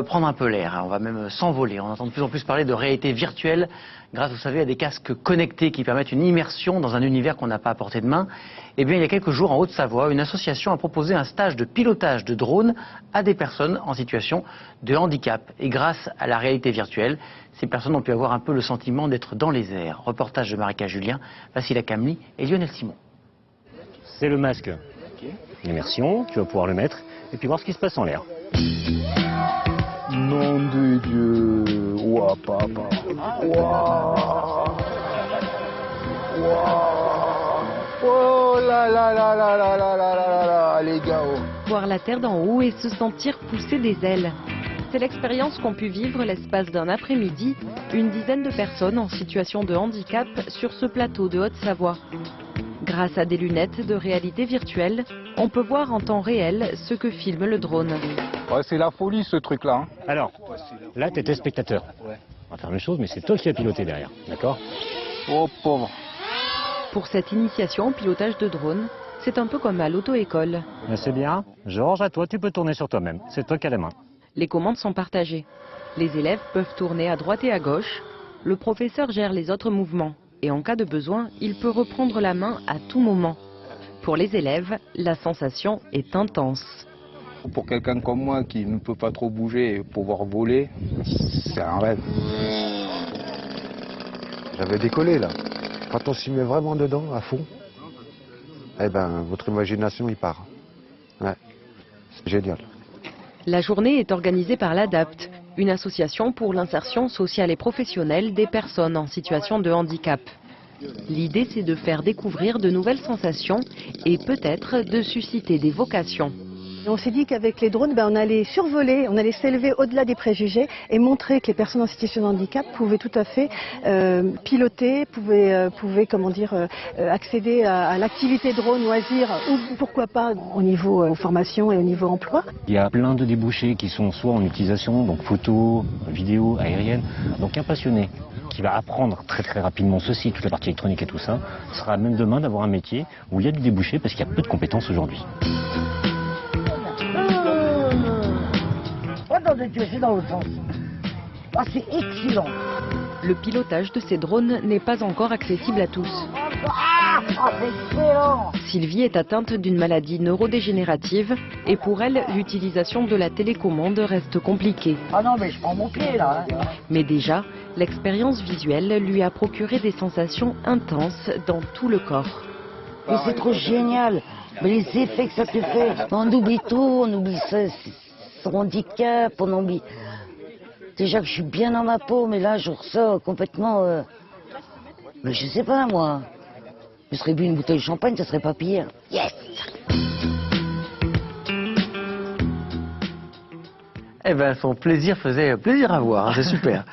prendre un peu l'air, hein. On va même s'envoler. On entend de plus en plus parler de réalité virtuelle grâce, vous savez, à des casques connectés qui permettent une immersion dans un univers qu'on n'a pas à portée de main. Eh bien, il y a quelques jours, en Haute-Savoie, une association a proposé un stage de pilotage de drones à des personnes en situation de handicap. Et grâce à la réalité virtuelle, ces personnes ont pu avoir un peu le sentiment d'être dans les airs. Reportage de Marika Julien, Vassila Kamli et Lionel Simon. C'est le masque d'immersion, tu vas pouvoir le mettre et puis voir ce qui se passe en l'air. Nom de Dieu, ouah papa, ouah, ouah, oh là là là là là là là là là, les gars. Oh. Voir la terre d'en haut et se sentir pousser des ailes. C'est l'expérience qu'ont pu vivre l'espace d'un après-midi une dizaine de personnes en situation de handicap sur ce plateau de Haute-Savoie. Grâce à des lunettes de réalité virtuelle, on peut voir en temps réel ce que filme le drone. Ouais, c'est la folie ce truc-là. Hein. Alors, là tu étais spectateur. On va faire la même chose, mais c'est toi qui as piloté derrière, d'accord? Oh pauvre. Pour cette initiation au pilotage de drone, c'est un peu comme à l'auto-école. C'est bien. Georges, à toi, tu peux tourner sur toi-même. C'est toi qui as la main. Les commandes sont partagées. Les élèves peuvent tourner à droite et à gauche. Le professeur gère les autres mouvements. Et en cas de besoin, il peut reprendre la main à tout moment. Pour les élèves, la sensation est intense. Pour quelqu'un comme moi qui ne peut pas trop bouger et pouvoir voler, c'est un rêve. J'avais décollé là. Quand on s'y met vraiment dedans, à fond, eh ben, votre imagination y part. Ouais, c'est génial. La journée est organisée par l'ADAPT, une association pour l'insertion sociale et professionnelle des personnes en situation de handicap. L'idée, c'est de faire découvrir de nouvelles sensations et peut-être de susciter des vocations. On s'est dit qu'avec les drones, on allait survoler, on allait s'élever au-delà des préjugés et montrer que les personnes en situation de handicap pouvaient tout à fait piloter, pouvaient accéder à l'activité drone, loisir, ou pourquoi pas au niveau formation et au niveau emploi. Il y a plein de débouchés qui sont soit en utilisation, donc photo, vidéo, aérienne. Donc un passionné qui va apprendre très très rapidement ceci, toute la partie électronique et tout ça, sera à même demain d'avoir un métier où il y a du débouché parce qu'il y a peu de compétences aujourd'hui. C'est dans l'autre sens. Ah, c'est excellent. Le pilotage de ces drones n'est pas encore accessible à tous. C'est excellent. Sylvie est atteinte d'une maladie neurodégénérative et pour elle, l'utilisation de la télécommande reste compliquée. Ah non, mais je prends mon pied là. Hein. Mais déjà, l'expérience visuelle lui a procuré des sensations intenses dans tout le corps. Mais c'est trop génial. Mais les effets que ça te fait. On oublie tout, on oublie son handicap, on oublie. Déjà que je suis bien dans ma peau, mais là je ressors complètement. Mais je sais pas moi. Je serais bu une bouteille de champagne, ça serait pas pire. Yes! Eh ben, son plaisir faisait plaisir à voir, hein, c'est super.